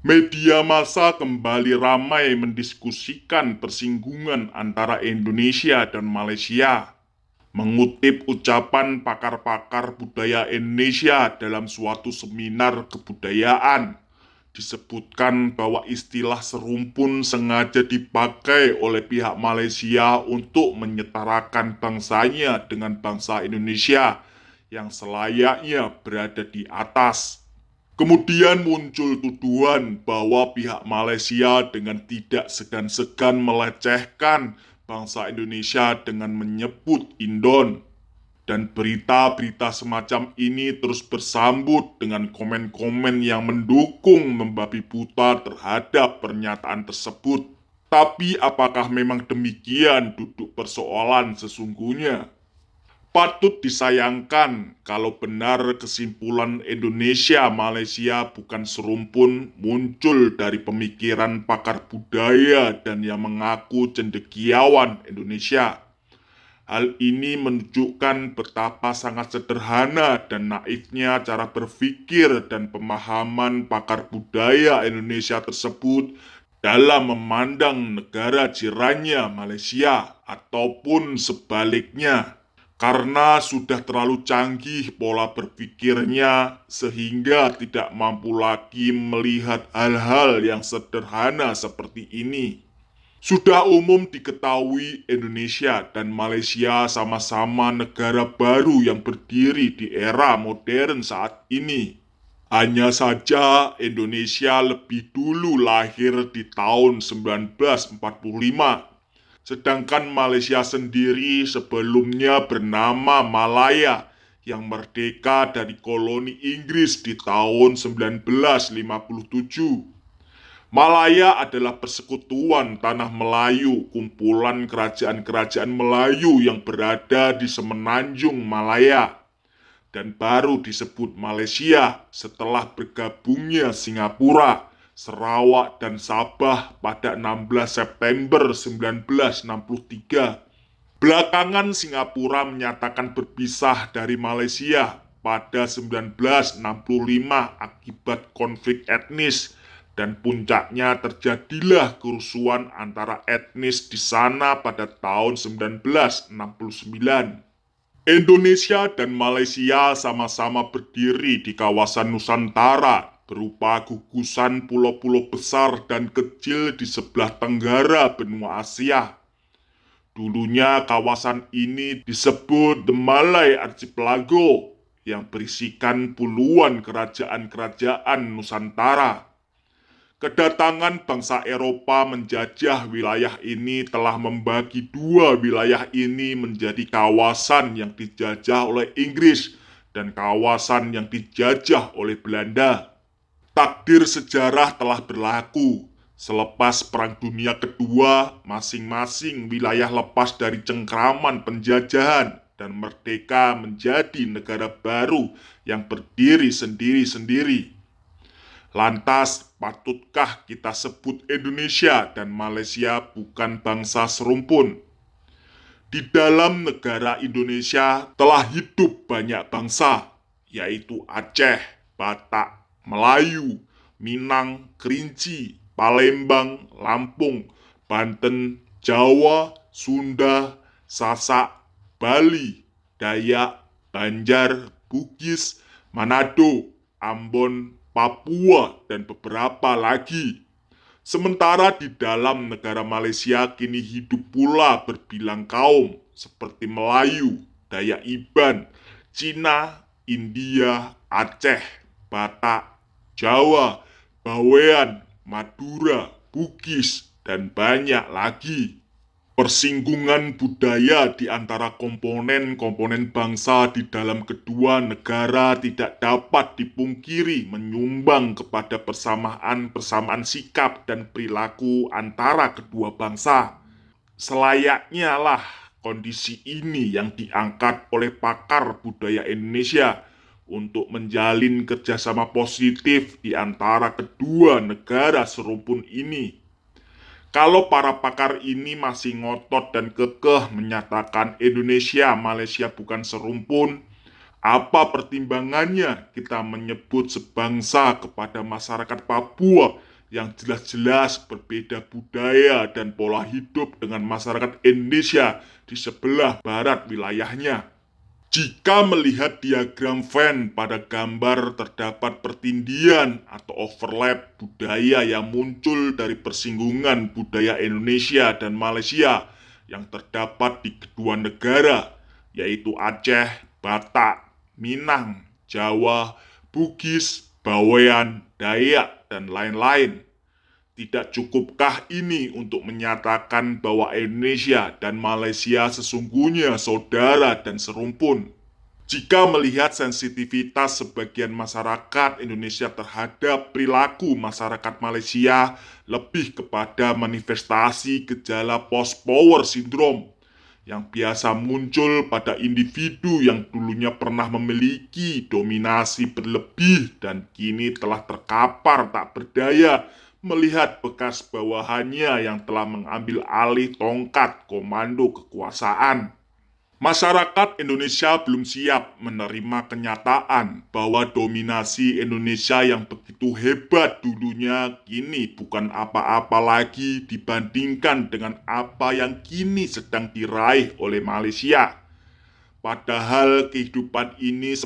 Media massa kembali ramai mendiskusikan persinggungan antara Indonesia dan Malaysia. Mengutip ucapan pakar-pakar budaya Indonesia dalam suatu seminar kebudayaan, disebutkan bahwa istilah serumpun sengaja dipakai oleh pihak Malaysia untuk menyetarakan bangsanya dengan bangsa Indonesia yang selayaknya berada di atas. Kemudian muncul tuduhan bahwa pihak Malaysia dengan tidak segan-segan melecehkan bangsa Indonesia dengan menyebut Indon. Dan berita-berita semacam ini terus bersambut dengan komen-komen yang mendukung membabi buta terhadap pernyataan tersebut. Tapi apakah memang demikian duduk persoalan sesungguhnya? Patut disayangkan kalau benar kesimpulan Indonesia-Malaysia bukan serumpun muncul dari pemikiran pakar budaya dan yang mengaku cendekiawan Indonesia. Hal ini menunjukkan betapa sangat sederhana dan naifnya cara berpikir dan pemahaman pakar budaya Indonesia tersebut dalam memandang negara jirannya Malaysia ataupun sebaliknya. Karena sudah terlalu canggih pola berpikirnya sehingga tidak mampu lagi melihat hal-hal yang sederhana seperti ini. Sudah umum diketahui Indonesia dan Malaysia sama-sama negara baru yang berdiri di era modern saat ini. Hanya saja Indonesia lebih dulu lahir di tahun 1945, sedangkan Malaysia sendiri sebelumnya bernama Malaya yang merdeka dari koloni Inggris di tahun 1957. Malaya adalah persekutuan tanah Melayu, kumpulan kerajaan-kerajaan Melayu yang berada di semenanjung Malaya, dan baru disebut Malaysia setelah bergabungnya Singapura, Sarawak, dan Sabah pada 16 September 1963. Belakangan Singapura menyatakan berpisah dari Malaysia pada 1965 akibat konflik etnis, dan puncaknya terjadilah kerusuhan antara etnis di sana pada tahun 1969. Indonesia dan Malaysia sama-sama berdiri di kawasan Nusantara berupa gugusan pulau-pulau besar dan kecil di sebelah tenggara benua Asia. Dulunya kawasan ini disebut The Malay Archipelago yang berisikan puluhan kerajaan-kerajaan Nusantara. Kedatangan bangsa Eropa menjajah wilayah ini telah membagi dua wilayah ini menjadi kawasan yang dijajah oleh Inggris dan kawasan yang dijajah oleh Belanda. Takdir sejarah telah berlaku. Selepas Perang Dunia Kedua, masing-masing wilayah lepas dari cengkraman penjajahan dan merdeka menjadi negara baru yang berdiri sendiri-sendiri. Lantas, patutkah kita sebut Indonesia dan Malaysia bukan bangsa serumpun? Di dalam negara Indonesia telah hidup banyak bangsa, yaitu Aceh, Batak, Melayu, Minang, Kerinci, Palembang, Lampung, Banten, Jawa, Sunda, Sasak, Bali, Dayak, Banjar, Bugis, Manado, Ambon, Papua, dan beberapa lagi. Sementara di dalam negara Malaysia kini hidup pula berbilang kaum seperti Melayu, Dayak Iban, Cina, India, Aceh, Batak, Jawa, Bawean, Madura, Bugis, dan banyak lagi. Persinggungan budaya di antara komponen-komponen bangsa di dalam kedua negara tidak dapat dipungkiri menyumbang kepada persamaan-persamaan sikap dan perilaku antara kedua bangsa. Selayaknya lah kondisi ini yang diangkat oleh pakar budaya Indonesia untuk menjalin kerjasama positif di antara kedua negara serumpun ini. Kalau para pakar ini masih ngotot dan kekeh menyatakan Indonesia Malaysia bukan serumpun, apa pertimbangannya kita menyebut sebangsa kepada masyarakat Papua yang jelas-jelas berbeda budaya dan pola hidup dengan masyarakat Indonesia di sebelah barat wilayahnya. Jika melihat diagram Venn pada gambar terdapat pertindian atau overlap budaya yang muncul dari persinggungan budaya Indonesia dan Malaysia yang terdapat di kedua negara, yaitu Aceh, Batak, Minang, Jawa, Bugis, Bawean, Dayak, dan lain-lain. Tidak cukupkah ini untuk menyatakan bahwa Indonesia dan Malaysia sesungguhnya saudara dan serumpun? Jika melihat sensitivitas sebagian masyarakat Indonesia terhadap perilaku masyarakat Malaysia lebih kepada manifestasi gejala post-power syndrome yang biasa muncul pada individu yang dulunya pernah memiliki dominasi berlebih dan kini telah terkapar tak berdaya melihat bekas bawahannya yang telah mengambil alih tongkat komando kekuasaan. Masyarakat Indonesia belum siap menerima kenyataan bahwa dominasi Indonesia yang begitu hebat dulunya kini bukan apa-apa lagi dibandingkan dengan apa yang kini sedang diraih oleh Malaysia. Padahal kehidupan ini